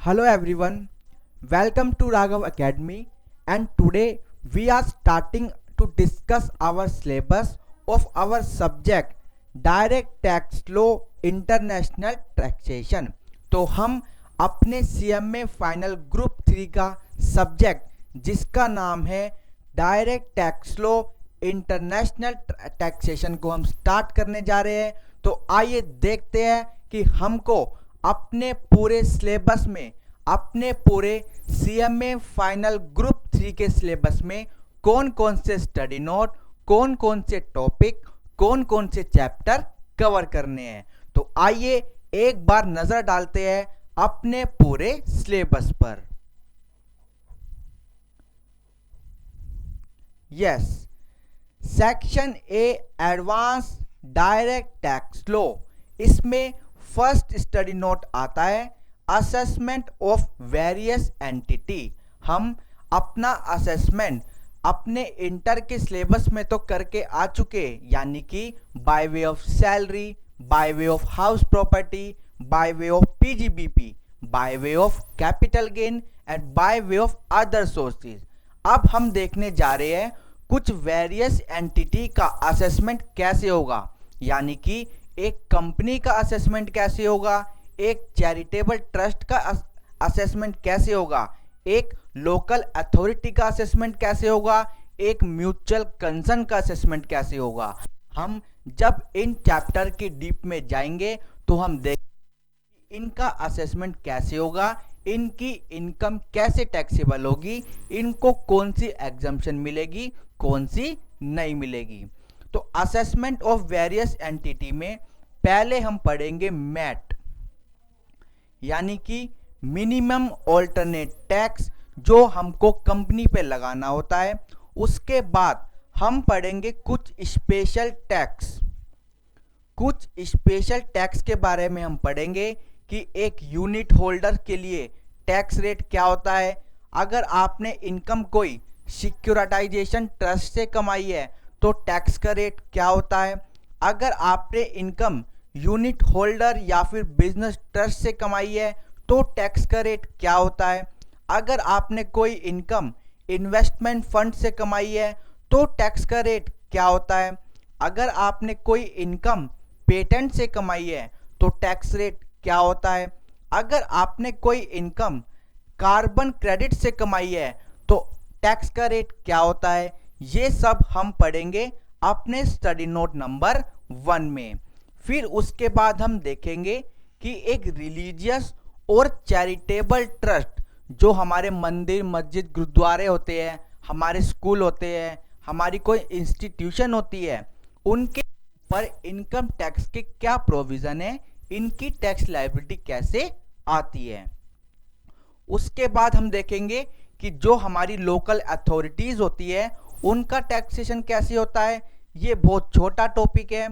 Hello everyone, welcome to Raghav Academy, and today we are starting to discuss our syllabus of our subject Direct Tax Law International Taxation। तो हम अपने CMA final group 3 का subject जिसका नाम है direct tax law international taxation को हम start करने जा रहे हैं। तो आइए देखते हैं कि हमको अपने पूरे सिलेबस में, अपने पूरे CMA फाइनल ग्रुप 3 के सिलेबस में कौन कौन से स्टडी नोट, कौन कौन से टॉपिक, कौन कौन से चैप्टर कवर करने हैं। तो आइए एक बार नजर डालते हैं अपने पूरे सिलेबस पर। Yes, section A advance direct tax law, इसमें फर्स्ट स्टडी नोट आता है असेसमेंट ऑफ वेरियस एंटिटी। हम अपना असेसमेंट अपने इंटर के सिलेबस में तो करके आ चुके, यानी कि by way of salary, by way of house property, by way of PGBP, by way of capital gain and by way of other sources. अब हम देखने जा रहे हैं कुछ वेरियस एंटिटी का असेसमेंट कैसे होगा, यानी कि एक कंपनी का असेसमेंट कैसे होगा, एक चैरिटेबल ट्रस्ट का असेसमेंट कैसे होगा, एक लोकल अथॉरिटी का असेसमेंट कैसे होगा, एक म्यूचुअल कंसर्न का असेसमेंट कैसे होगा। हम जब इन चैप्टर के डीप में जाएंगे तो हम देखेंगे इनका असेसमेंट कैसे होगा, इनकी इनकम कैसे टैक्सेबल होगी, इनको कौन सी एग्जम्पशन मिलेगी, कौन सी नहीं मिलेगी। तो असेसमेंट ऑफ वेरियस एंटिटी में पहले हम पढ़ेंगे मैट, यानी कि मिनिमम ऑल्टरनेट टैक्स, जो हमको कंपनी पे लगाना होता है। उसके बाद हम पढ़ेंगे कुछ स्पेशल टैक्स। कुछ स्पेशल टैक्स के बारे में हम पढ़ेंगे कि एक यूनिट होल्डर के लिए टैक्स रेट क्या होता है। अगर आपने इनकम कोई सिक्योरिटाइजेशन ट्रस्ट से कमाई है तो टैक्स का रेट क्या होता है। अगर आपने इनकम यूनिट होल्डर या फिर बिजनेस ट्रस्ट से कमाई है तो टैक्स का रेट क्या होता है। अगर आपने कोई इनकम इन्वेस्टमेंट फंड से कमाई है तो टैक्स का रेट क्या होता है। अगर आपने कोई इनकम पेटेंट से कमाई है तो टैक्स रेट क्या होता है। अगर आपने कोई इनकम कार्बन क्रेडिट से कमाई है तो टैक्स का रेट क्या होता है। ये सब हम पढ़ेंगे अपने स्टडी नोट नंबर 1 में। फिर उसके बाद हम देखेंगे कि एक रिलीजियस और चैरिटेबल ट्रस्ट, जो हमारे मंदिर, मस्जिद, गुरुद्वारे होते हैं, हमारे स्कूल होते हैं, हमारी कोई इंस्टीट्यूशन होती है, उनके ऊपर इनकम टैक्स के क्या प्रोविजन है, इनकी टैक्स लायबिलिटी कैसे आती है। उसके बाद हम देखेंगे कि जो हमारी लोकल अथॉरिटीज होती है उनका टैक्सेशन कैसे होता है। ये बहुत छोटा टॉपिक है।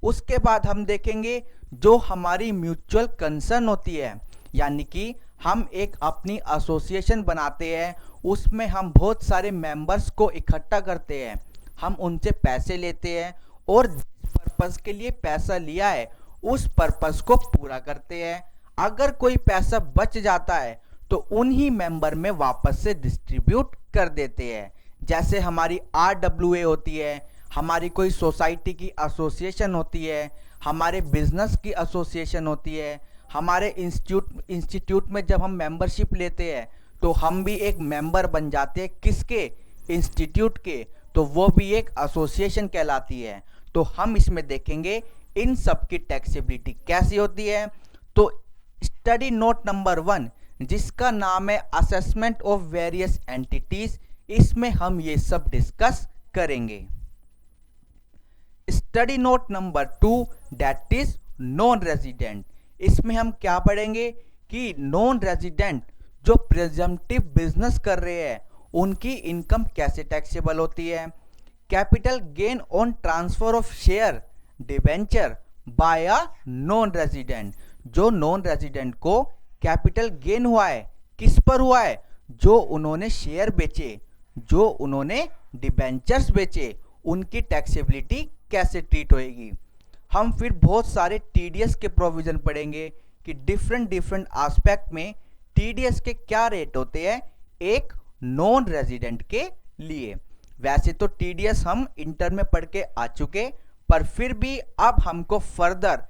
उसके बाद हम देखेंगे जो हमारी म्यूचुअल कंसर्न होती है, यानी कि हम एक अपनी एसोसिएशन बनाते हैं, उसमें हम बहुत सारे मेंबर्स को इकट्ठा करते हैं, हम उनसे पैसे लेते हैं और जिस पर्पस के लिए पैसा लिया है उस पर्पस को पूरा करते हैं। अगर कोई पैसा बच जाता है तो उन्हीं मेंबर में वापस से डिस्ट्रीब्यूट कर देते हैं। जैसे हमारी RWA होती है, हमारी कोई सोसाइटी की एसोसिएशन होती है, हमारे बिजनेस की एसोसिएशन होती है, हमारे इंस्टीट्यूट में जब हम मेंबरशिप लेते हैं तो हम भी एक मेंबर बन जाते हैं। किसके? इंस्टीट्यूट के। तो वो भी एक एसोसिएशन कहलाती है। तो हम इसमें देखेंगे इन सब की टैक्सेबिलिटी कैसी होती है। तो स्टडी नोट नंबर 1 जिसका नाम है असेसमेंट ऑफ वेरियस एंटिटीज, इसमें हम ये सब डिस्कस करेंगे। Study note number 2 that is non resident, इसमें हम क्या पढ़ेंगे कि नॉन रेजिडेंट जो प्रिजम्पटिव बिजनेस कर रहे हैं उनकी इनकम कैसे टैक्सेबल होती है। Capital gain on transfer of share debenture by a non resident, जो नॉन रेजिडेंट को कैपिटल गेन हुआ है किस पर हुआ है, जो उन्होंने शेयर बेचे, जो उन्होंने डिबेंचर्स बेचे, उनकी टैक्सेबिलिटी कैसे ट्रीट होएगी। हम फिर बहुत सारे TDS के प्रोविज़न पढ़ेंगे कि डिफरेंट एस्पेक्ट में टीडीएस के क्या रेट होते हैं एक नॉन रेजिडेंट के लिए। वैसे तो टीडीएस हम इंटर में पढ़ के आ चुके, पर फिर भी अब हमको फर्दर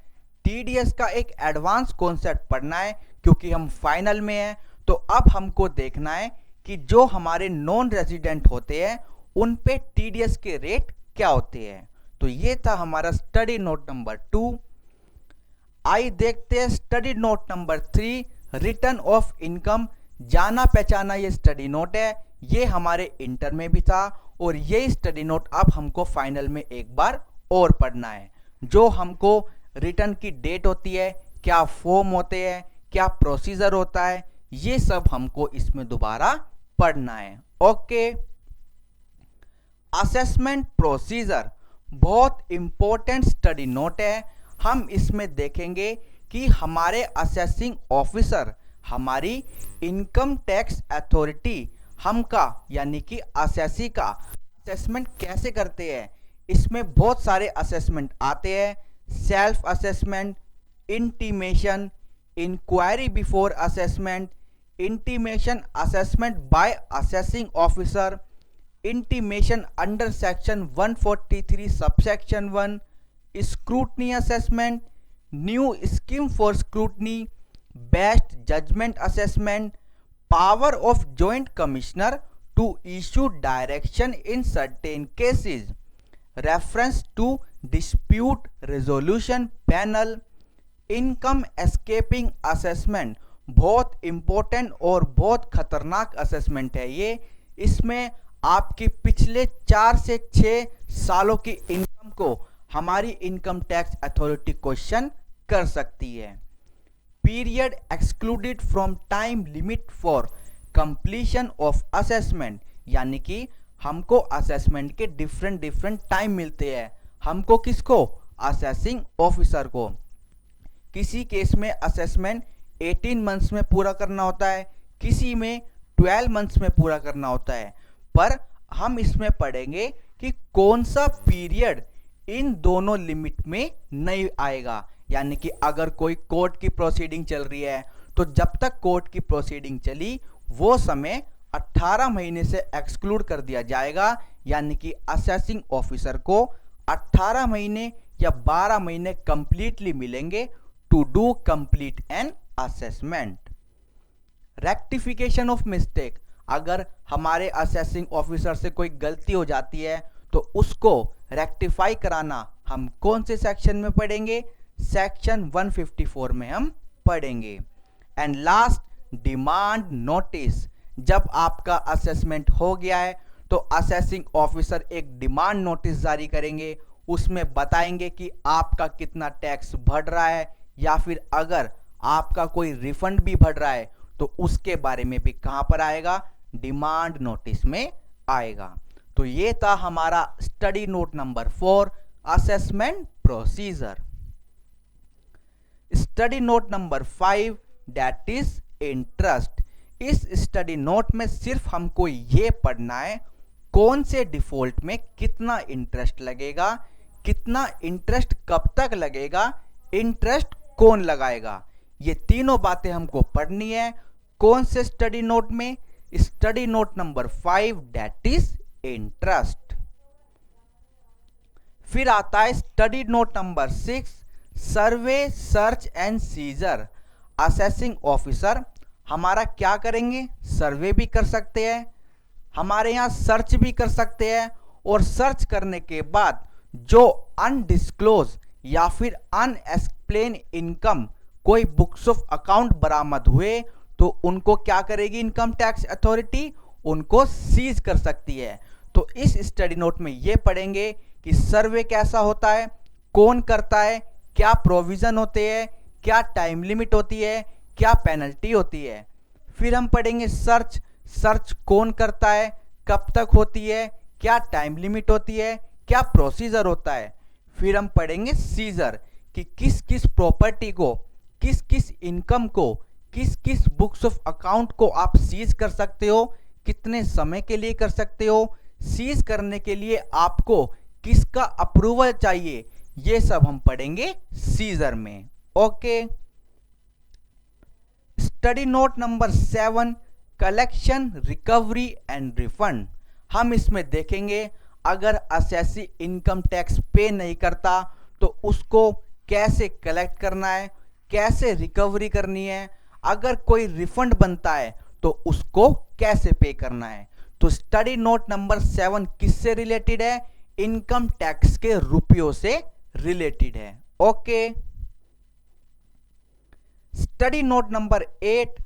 टीडीएस का एक एडवांस कॉन्सेप्ट पढ़ना है, क्योंकि हम फाइनल में हैं। तो अब हमको देखना है कि जो हमारे नॉन रेजिडेंट होते हैं उन पे टीडीएस के रेट क्या होते हैं। तो ये था हमारा स्टडी नोट नंबर 2। आइए देखते हैं study note number 3, return of income. जाना पहचाना ये स्टडी नोट है, ये हमारे इंटर में भी था और ये स्टडी नोट अब हमको फाइनल में एक बार और पढ़ना है। जो हमको रिटर्न की डेट होती है, क्या फॉर्म होते हैं, क्या प्रोसीजर होता है, ये सब हमको इसमें दोबारा पढ़ना है। ओके, असेसमेंट प्रोसीजर बहुत इंपॉर्टेंट स्टडी नोट है। हम इसमें देखेंगे कि हमारे असेसिंग ऑफिसर, हमारी इनकम टैक्स अथॉरिटी हमका यानी कि असेसी का असेसमेंट कैसे करते हैं। इसमें बहुत सारे असेसमेंट आते हैं, self assessment, intimation, inquiry before assessment, intimation assessment by assessing officer, intimation under section 143 subsection 1, scrutiny assessment, new scheme for scrutiny, best judgment assessment, power of joint commissioner to issue direction in certain cases, reference to dispute resolution panel, income escaping assessment. बहुत important और बहुत खतरनाक assessment है ये। इसमें आपकी पिछले 4 से 6 सालों की इनकम को हमारी इनकम टैक्स अथॉरिटी क्वेश्चन कर सकती है। Period excluded from time limit for completion of assessment, यानी कि हमको असेसमेंट के डिफरेंट टाइम मिलते हैं। हमको किसको? असेसिंग ऑफिसर को। किसी केस में असेसमेंट 18 मंथ्स में पूरा करना होता है, किसी में 12 मंथ्स में पूरा करना होता है। पर हम इसमें पढ़ेंगे कि कौन सा पीरियड इन दोनों लिमिट में नहीं आएगा। यानी कि अगर कोई कोर्ट की प्रोसीडिंग चल रही है तो जब तक कोर्ट की प्रोसीडिंग चली वो समय 18 महीने से एक्सक्लूड कर दिया जाएगा। यानी कि असेसिंग ऑफिसर को 18 महीने या 12 महीने कंप्लीटली मिलेंगे to do complete an assessment. Rectification of mistake, अगर हमारे असेसिंग ऑफिसर से कोई गलती हो जाती है तो उसको रेक्टिफाई कराना हम कौन से सेक्शन में पढ़ेंगे? सेक्शन 154 में हम पढ़ेंगे। And last, demand notice. जब आपका असेसमेंट हो गया है तो असेसिंग ऑफिसर एक डिमांड नोटिस जारी करेंगे। उसमें बताएंगे कि आपका कितना टैक्स बढ़ रहा है, या फिर अगर आपका कोई रिफंड भी बढ़ रहा है तो उसके बारे में भी कहां पर आएगा? डिमांड नोटिस में आएगा। तो ये था हमारा study note number 4, assessment procedure. Study note number 5, that is interest. इस स्टडी नोट में सिर्फ हमको ये पढ़ना है कौन से डिफॉल्ट में कितना इंटरेस्ट लगेगा, कितना इंटरेस्ट कब तक लगेगा, इंटरेस्ट कौन लगाएगा। ये तीनों बातें हमको पढ़नी है। कौन से स्टडी नोट में? Study note number 5, that is interest. फिर आता है study note number 6, survey search and seizure. Assessing officer हमारा क्या करेंगे? सर्वे भी कर सकते हैं, हमारे यहाँ सर्च भी कर सकते हैं, और सर्च करने के बाद जो अनडिस्क्लोज या फिर अनएक्सप्लेन इनकम कोई बुक्स ऑफ अकाउंट बरामद हुए तो उनको क्या करेगी इनकम टैक्स अथॉरिटी? उनको सीज कर सकती है। तो इस स्टडी नोट में ये पढ़ेंगे कि सर्वे कैसा होता है, कौन करता है, क्या प्रोविजन होते हैं, क्या टाइम लिमिट होती है, क्या पेनल्टी होती है। फिर हम पढ़ेंगे सर्च, सर्च कौन करता है, कब तक होती है, क्या टाइम लिमिट होती है, क्या प्रोसीजर होता है। फिर हम पढ़ेंगे सीजर कि किस किस प्रॉपर्टी को, किस किस इनकम को, किस किस बुक्स ऑफ अकाउंट को आप सीज कर सकते हो, कितने समय के लिए कर सकते हो, सीज करने के लिए आपको किसका अप्रूवल चाहिए, ये सब हम पढ़ेंगे सीजर में। Okay, study note number 7, collection, recovery and refund. हम इसमें देखेंगे अगर असेसी इनकम टैक्स पे नहीं करता तो उसको कैसे कलेक्ट करना है, कैसे रिकवरी करनी है, अगर कोई रिफंड बनता है तो उसको कैसे पे करना है। तो स्टडी नोट नंबर 7 किससे रिलेटेड है? इनकम टैक्स के रुपयों से रिलेटेड है। Okay. Study note number 8,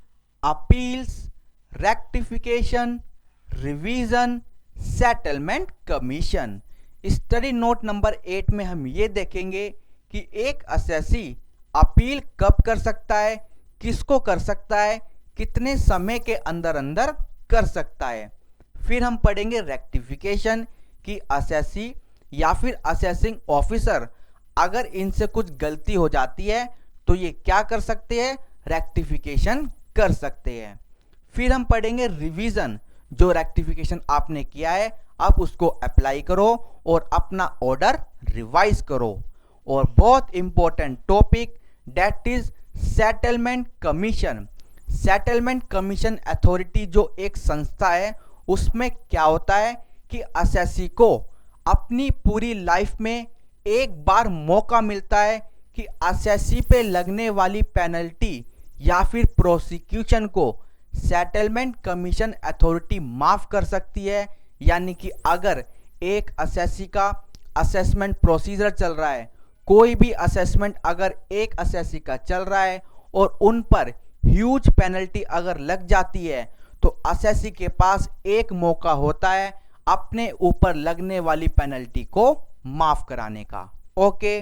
appeals, rectification, revision, settlement commission. Study note number 8 में हम ये देखेंगे कि एक असेसी अपील कब कर सकता है, किसको कर सकता है, कितने समय के अंदर अंदर कर सकता है। फिर हम पढ़ेंगे रेक्टिफिकेशन कि असेसी या फिर असेसिंग ऑफिसर अगर इनसे कुछ गलती हो जाती है तो ये क्या कर सकते हैं? रेक्टिफिकेशन कर सकते हैं। फिर हम पढ़ेंगे रिवीजन, जो रेक्टिफिकेशन आपने किया है आप उसको अप्लाई करो और अपना ऑर्डर रिवाइज करो। और बहुत important topic that is settlement commission. Settlement commission authority जो एक संस्था है, उसमें क्या होता है कि असेसी को अपनी पूरी लाइफ में एक बार मौका मिलता है कि असेसी पे लगने वाली पेनल्टी या फिर प्रोसिक्यूशन को सेटलमेंट कमीशन अथॉरिटी माफ कर सकती है। यानी कि अगर एक असेसी का असेसमेंट प्रोसीजर चल रहा है, कोई भी असेसमेंट अगर एक असेसी का चल रहा है और उन पर ह्यूज पेनल्टी अगर लग जाती है तो असेसी के पास एक मौका होता है अपने ऊपर लगने वाली पेनल्टी को माफ कराने का। Okay.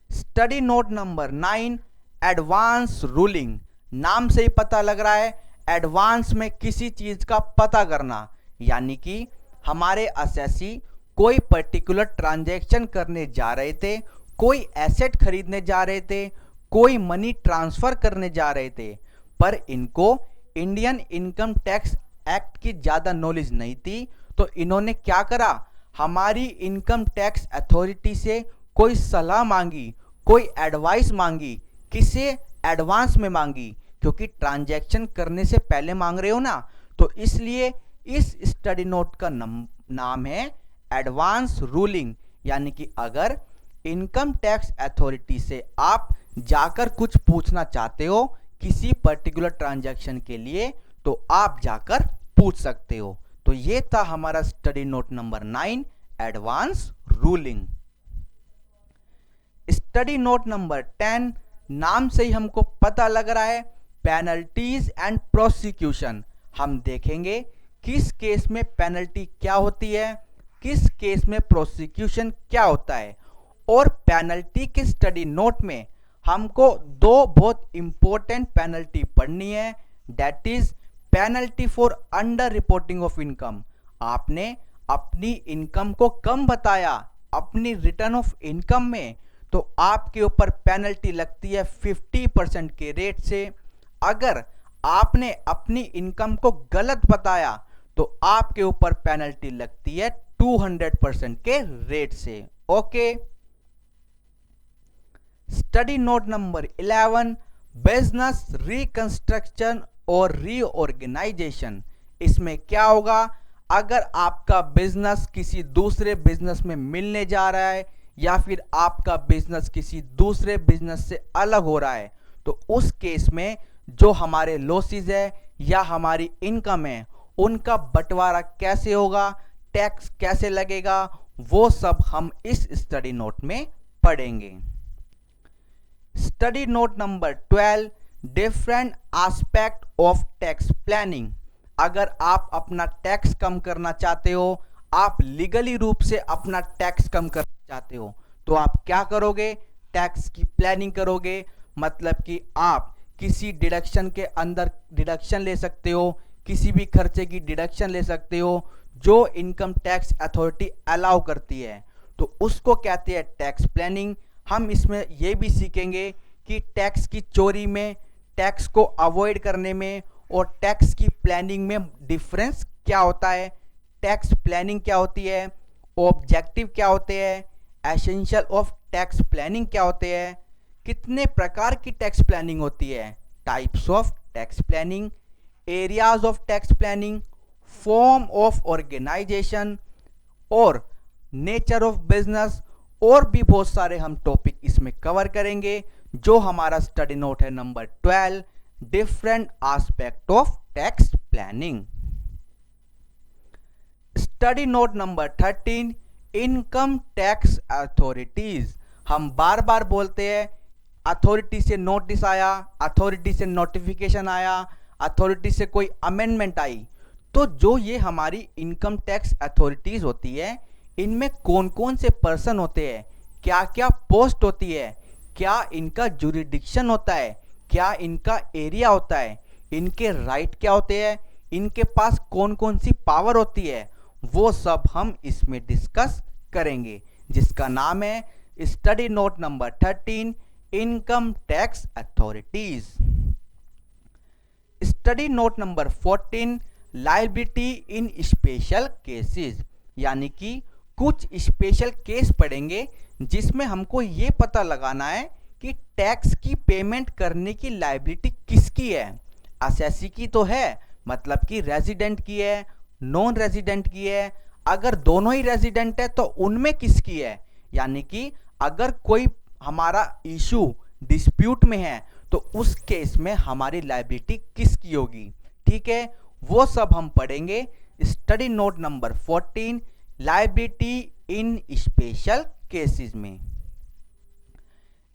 Study note number 9, advance ruling. नाम से ही पता लग रहा है एडवांस में किसी चीज का पता करना, यानी कि हमारे असेसी कोई पर्टिकुलर ट्रांजैक्शन करने जा रहे थे, कोई एसेट खरीदने जा रहे थे, कोई मनी ट्रांसफर करने जा रहे थे, पर इनको इंडियन इनकम टैक्स एक्ट की ज़्यादा नॉलेज नहीं थी। तो इन्होंने क्या करा, हमारी इनकम टैक्स अथॉरिटी से कोई सलाह मांगी, कोई एडवाइस मांगी। किसे? एडवांस में मांगी, क्योंकि ट्रांजैक्शन करने से पहले मांग रहे हो ना, तो इसलिए इस स्टडी नोट का नाम है एडवांस रूलिंग। यानी कि अगर इनकम टैक्स अथॉरिटी से आप जाकर कुछ पूछना चाहते हो किसी पर्टिकुलर ट्रांजैक्शन के लिए तो आप जाकर पूछ सकते हो। तो ये था हमारा study note number 9, advance ruling. Study note number 10, नाम से ही हमको पता लग रहा है पेनल्टीज एंड प्रोसिक्यूशन। हम देखेंगे किस केस में पेनल्टी क्या होती है, किस केस में प्रोसिक्यूशन क्या होता है। और पेनल्टी के स्टडी नोट में हमको दो बहुत इंपॉर्टेंट पेनल्टी पढ़नी है, that is penalty for under reporting of income. आपने अपनी इनकम को कम बताया अपनी रिटर्न ऑफ इनकम में, तो आपके ऊपर पेनल्टी लगती है 50% के रेट से। अगर आपने अपनी इनकम को गलत बताया तो आपके ऊपर पेनल्टी लगती है 200% के रेट से। Okay. Study note number 11, business reconstruction और रीऑर्गेनाइजेशन। इसमें क्या होगा, अगर आपका बिजनेस किसी दूसरे बिजनेस में मिलने जा रहा है या फिर आपका बिजनेस किसी दूसरे बिजनेस से अलग हो रहा है, तो उस केस में जो हमारे लॉसेस है या हमारी इनकम है उनका बंटवारा कैसे होगा, टैक्स कैसे लगेगा, वो सब हम इस स्टडी नोट में पढ़ेंगे। Study note number 12, different aspect of tax planning. अगर आप अपना टैक्स कम करना चाहते हो, आप लीगली रूप से अपना टैक्स कम करना चाहते हो, तो आप क्या करोगे, टैक्स की प्लानिंग करोगे। मतलब कि आप किसी डिडक्शन के अंदर डिडक्शन ले सकते हो, किसी भी खर्चे की डिडक्शन ले सकते हो जो इनकम टैक्स अथॉरिटी अलाउ करती है, तो उसको कहते हैं टैक्स प्लानिंग। हम इसमें यह भी सीखेंगे कि टैक्स की चोरी में, टैक्स को अवॉइड करने में और टैक्स की प्लानिंग में डिफरेंस क्या होता है, टैक्स प्लानिंग क्या होती है, ऑब्जेक्टिव क्या होते हैं, एसेंशियल ऑफ टैक्स प्लानिंग क्या होते हैं, कितने प्रकार की टैक्स प्लानिंग होती है, types of tax planning, areas of tax planning, form of organisation और नेचर ऑफ बिजनेस, और भी बहुत सारे हम टॉपिक इसमें कवर करेंगे। जो हमारा स्टडी नोट है number 12, different aspect of tax planning. Study note number 13, income tax authorities. हम बार बार बोलते हैं अथॉरिटी से नोटिस आया, अथॉरिटी से नोटिफिकेशन आया, अथॉरिटी से कोई अमेंडमेंट आई। तो जो ये हमारी इनकम टैक्स अथॉरिटीज होती है, इनमें कौन कौन से पर्सन होते हैं, क्या क्या पोस्ट होती है, क्या इनका जुरिडिक्शन होता है, क्या इनका एरिया होता है, इनके राइट क्या होते हैं, इनके पास कौन कौन सी पावर होती है, वो सब हम इसमें डिस्कस करेंगे, जिसका नाम है study note number 13, income tax authorities. Study note number 14, liability इन स्पेशल केसेस, यानी कि कुछ स्पेशल केस पढ़ेंगे जिसमें हमको ये पता लगाना है कि टैक्स की पेमेंट करने की लायबिलिटी किसकी है। असेसी की तो है, मतलब कि रेजिडेंट की है, नॉन रेजिडेंट की है। अगर दोनों ही रेजिडेंट है तो उनमें किसकी है, यानी कि अगर कोई हमारा इशू डिस्प्यूट में है तो उस केस में हमारी लायबिलिटी किसकी होगी। ठीक है, वो सब हम पढ़ेंगे स्टडी नोट नंबर 14, लायबिलिटी इन स्पेशल केसेस में।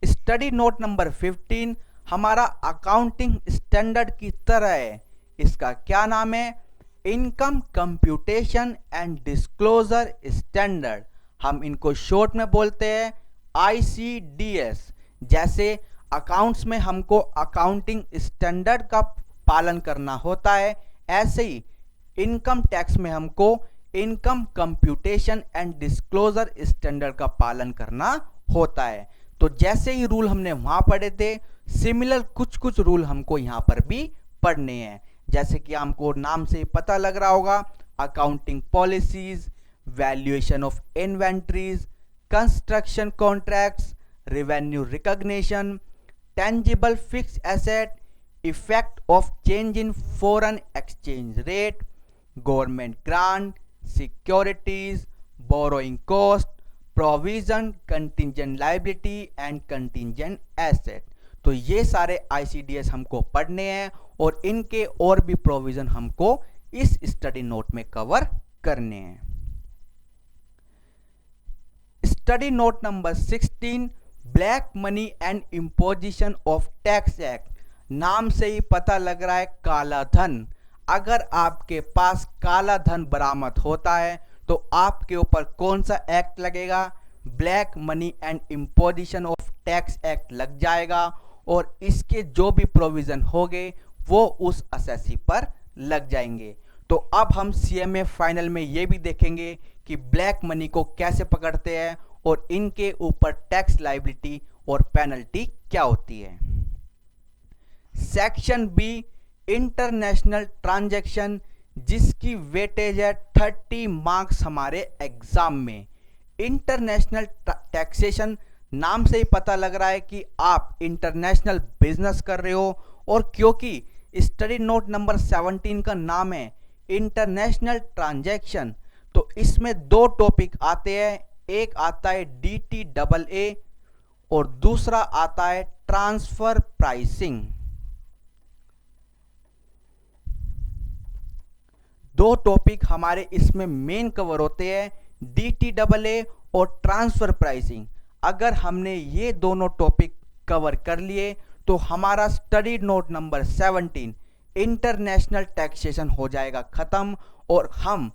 स्टडी नोट नंबर 15 हमारा अकाउंटिंग स्टैंडर्ड की तरह है। इसका क्या नाम है, income computation and disclosure standard. हम इनको शॉर्ट में बोलते हैं ICDS। जैसे अकाउंट्स में हमको अकाउंटिंग स्टैंडर्ड का पालन करना होता है, ऐसे ही इनकम टैक्स में हमको income computation and disclosure standard का पालन करना होता है। तो जैसे ही रूल हमने वहां पढ़े थे, सिमिलर कुछ कुछ रूल हमको यहां पर भी पढ़ने हैं। जैसे कि हमको नाम से पता लग रहा होगा, accounting policies, valuation of inventories, construction contracts, revenue recognition, tangible fixed asset, effect of change in foreign exchange rate, government grant, securities, borrowing cost, provision, contingent liability and contingent asset. तो ये सारे ICDS हमको पढ़ने हैं और इनके और भी प्रोविजन हमको इस स्टडी नोट में कवर करने हैं। Study note number 16, black money and imposition of tax act. नाम से ही पता लग रहा है काला धन। अगर आपके पास काला धन बरामद होता है तो आपके ऊपर कौन सा एक्ट लगेगा, black money and imposition of tax act लग जाएगा, और इसके जो भी प्रोविजन होंगे वो उस असेसी पर लग जाएंगे। तो अब हम CMA फाइनल में ये भी देखेंगे कि ब्लैक मनी को कैसे पकड़ते हैं और इनके ऊपर टैक्स लायबिलिटी और पेनल्टी क्या होती है। सेक्शन B, इंटरनेशनल ट्रांजैक्शन, जिसकी वेटेज है 30 मार्क्स हमारे एग्जाम में। इंटरनेशनल टैक्सेशन, नाम से ही पता लग रहा है कि आप इंटरनेशनल बिजनेस कर रहे हो, और क्योंकि स्टडी नोट नंबर 17 का नाम है इंटरनेशनल ट्रांजैक्शन, तो इसमें दो टॉपिक आते हैं। एक आता है DTAA और दूसरा आता है ट्रांसफर प्राइसिंग। दो टॉपिक हमारे इसमें मेन कवर होते हैं, DTAA और ट्रांसफर प्राइसिंग। अगर हमने ये दोनों टॉपिक कवर कर लिए तो हमारा study note number 17 international taxation हो जाएगा खत्म, और हम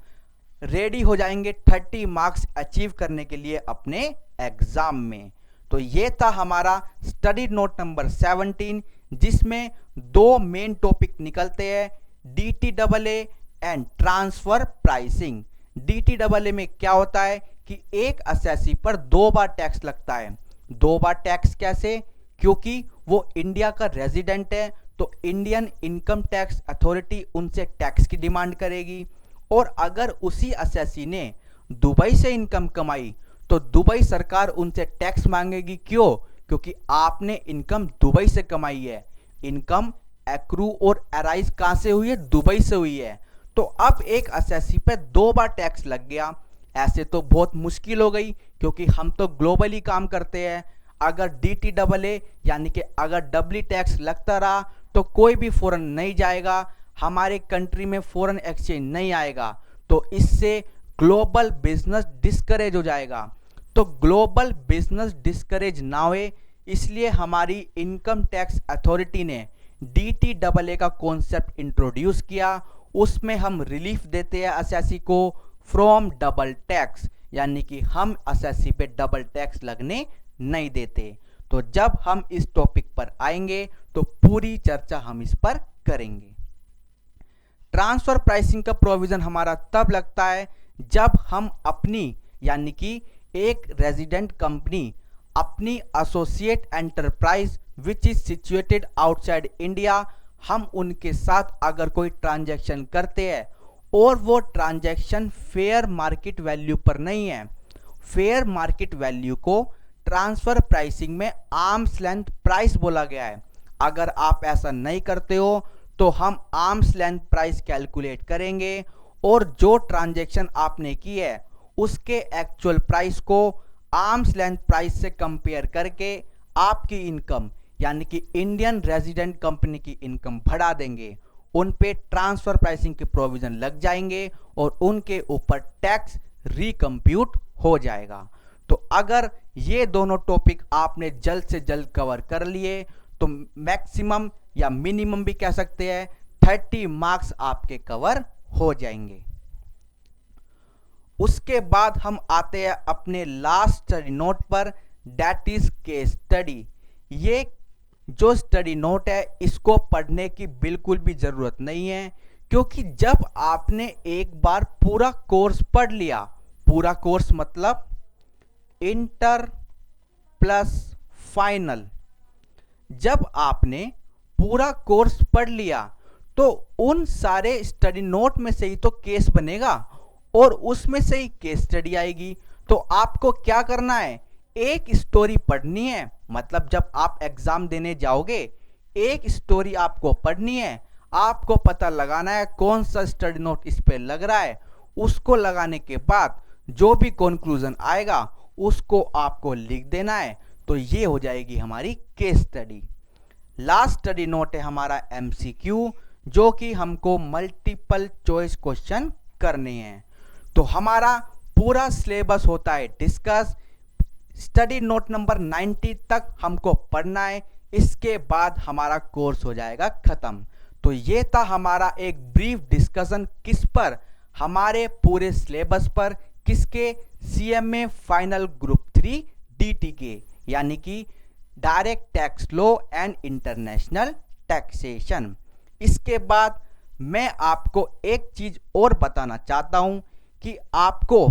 रेडी हो जाएंगे 30 मार्क्स अचीव करने के लिए अपने एग्जाम में। तो ये था हमारा स्टडी नोट नंबर 17, जिसमें दो मेन टॉपिक निकलते हैं, DTAA and transfer pricing. DTAA में क्या होता है कि एक असेसी पर 2 बार टैक्स लगता है। 2 बार टैक्स कैसे, क्योंकि वो इंडिया का रेजिडेंट है तो इंडियन इनकम टैक्स अथॉरिटी उनसे टैक्स की डिमांड करेगी, और अगर उसी असेसी ने दुबई से इनकम कमाई तो दुबई सरकार उनसे टैक्स मांगेगी। क्यों? क्योंकि आपने इनकम दुबई से कमाई है। इनकम एक्रू और अराइज कहां से हुई है? दुबई से हुई है। तो अब एक असेसी पे 2 बार टैक्स लग गया, ऐसे तो बहुत मुश्किल हो गई, क्योंकि हम तो ग्लोबली काम करते हैं। अगर DTAA यानी कि अगर डबली टैक्स लगता रहा तो कोई भी फॉरेन नहीं जाएगा, हमारे कंट्री में फॉरेन एक्सचेंज नहीं आएगा, तो इससे ग्लोबल बिजनेस डिस्करेज हो जाएगा। तो ग्लोबल बिजनेस डिस्करेज ना होए, इसलिए हमारी इनकम टैक्स अथॉरिटी ने DTAA का कॉन्सेप्ट इंट्रोड्यूस किया। उसमें हम रिलीफ देते हैं असेसी को फ्रॉम डबल टैक्स, यानी कि हम असेसी पे डबल टैक्स लगने नहीं देते। तो जब हम इस टॉपिक पर आएंगे तो पूरी चर्चा हम इस पर करेंगे। ट्रांसफर प्राइसिंग का प्रोविजन हमारा तब लगता है जब हम अपनी, यानी कि एक रेजिडेंट कंपनी अपनी associate enterprise which is situated outside India, हम उनके साथ अगर कोई ट्रांजैक्शन करते हैं और वो ट्रांजैक्शन फेयर मार्केट वैल्यू पर नहीं है। फेयर मार्केट वैल्यू को ट्रांसफर प्राइसिंग में आर्म्स लेंथ प्राइस बोला गया है। अगर आप ऐसा नहीं करते हो तो हम आर्म्स लेंथ प्राइस कैलकुलेट करेंगे और जो ट्रांजैक्शन आपने की है उसके एक्चुअल प्राइस को आर्म्स लेंथ प्राइस से कंपेयर करके आपकी इनकम, यानी कि इंडियन रेजिडेंट कंपनी की इनकम बढ़ा देंगे। उन पे ट्रांसफर प्राइसिंग के प्रोविजन लग जाएंगे और उनके ऊपर टैक्स रिकम्प्यूट हो जाएगा। तो अगर ये दोनों टॉपिक आपने जल्द से जल्द कवर कर लिए तो मैक्सिमम या मिनिमम भी कह सकते हैं 30 मार्क्स आपके कवर हो जाएंगे। उसके बाद हम आते हैं अपने लास्ट स्टडी नोट पर, दैट इज केस स्टडी। ये जो स्टडी नोट है इसको पढ़ने की बिल्कुल भी जरूरत नहीं है, क्योंकि जब आपने एक बार पूरा कोर्स पढ़ लिया, पूरा कोर्स मतलब इंटर प्लस फाइनल, जब आपने पूरा कोर्स पढ़ लिया तो उन सारे स्टडी नोट में से ही तो केस बनेगा और उसमें से ही केस स्टडी आएगी। तो आपको क्या करना है, एक स्टोरी पढ़नी है, मतलब जब आप एग्जाम देने जाओगे एक स्टोरी आपको पढ़नी है, आपको पता लगाना है कौन सा स्टडी नोट इस पे लग रहा है, उसको लगाने के बाद जो भी कंक्लूजन आएगा उसको आपको लिख देना है। तो ये हो जाएगी हमारी case study. Last study note है हमारा MCQ, जो कि हमको मल्टीपल चॉइस क्वेश्चन करने हैं। तो हमारा पूरा सिलेबस होता है डिस्कस, स्टडी नोट नंबर 90 तक हमको पढ़ना है, इसके बाद हमारा कोर्स हो जाएगा खत्म। तो ये था हमारा एक ब्रीफ डिस्कशन किस पर, हमारे पूरे सिलेबस पर, किसके, CMA फाइनल ग्रुप 3 DT के, यानी कि direct tax law and international taxation. इसके बाद मैं आपको एक चीज और बताना चाहता हूं कि आपको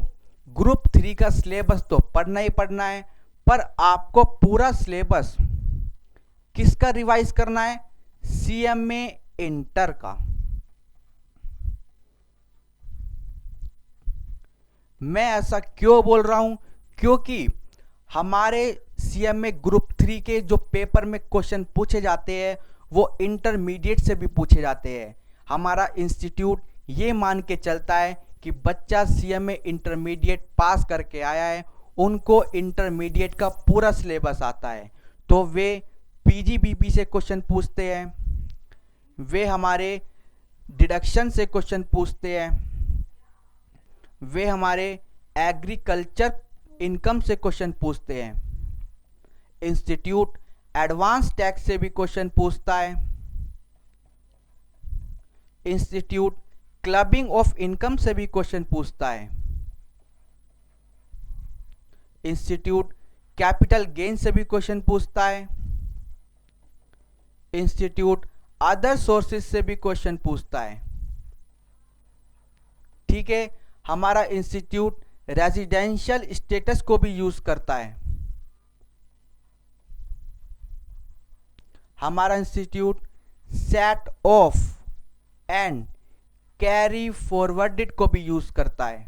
ग्रुप 3 का सिलेबस तो पढ़ना ही पढ़ना है, पर आपको पूरा सिलेबस किसका रिवाइज करना है, CMA इंटर का। मैं ऐसा क्यों बोल रहा हूं, क्योंकि हमारे CMA ग्रुप 3 के जो पेपर में क्वेश्चन पूछे जाते हैं वो इंटरमीडिएट से भी पूछे जाते हैं। हमारा इंस्टीट्यूट ये मान के चलता है कि बच्चा CMA इंटरमीडिएट पास करके आया है, उनको इंटरमीडिएट का पूरा सिलेबस आता है, तो वे PGBP से क्वेश्चन पूछते हैं, वे हमारे डिडक्शन से क्वेश्चन पूछते हैं, वे हमारे एग्रीकल्चर इनकम से क्वेश्चन पूछते हैं, इंस्टीट्यूट एडवांस टैक्स से भी क्वेश्चन पूछता है, इंस्टीट्यूट क्लबिंग ऑफ इनकम से भी क्वेश्चन पूछता है, इंस्टीट्यूट कैपिटल गेन से भी क्वेश्चन पूछता है, इंस्टीट्यूट अदर सोर्सेज से भी क्वेश्चन पूछता है। ठीक है, हमारा इंस्टीट्यूट रेजिडेंशियल स्टेटस को भी यूज करता है, हमारा institute set of and carry forwarded को भी यूज करता है।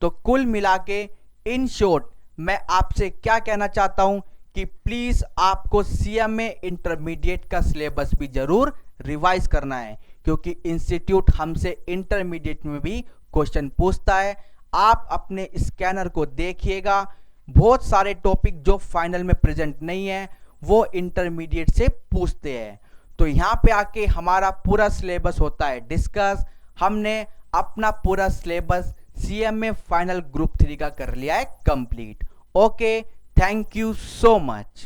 तो कुल मिला के इन शॉर्ट मैं आपसे क्या कहना चाहता हूं कि प्लीज़ आपको सीएमए इंटरमीडिएट का सिलेबस भी ज़रूर रिवाइज करना है, क्योंकि इंस्टीट्यूट हमसे इंटरमीडिएट में भी क्वेश्चन पूछता है। आप अपने स्कैनर को देखिएगा, बहुत सारे टॉपिक जो फाइनल में प्रेजेंट नहीं है वो इंटरमीडिएट से पूछते हैं। तो यहाँ पे आके हमारा पूरा सिलेबस होता है डिस्कस। हमने अपना पूरा सिलेबस सीएमए फाइनल ग्रुप 3 का कर लिया है complete. Okay, thank you so much.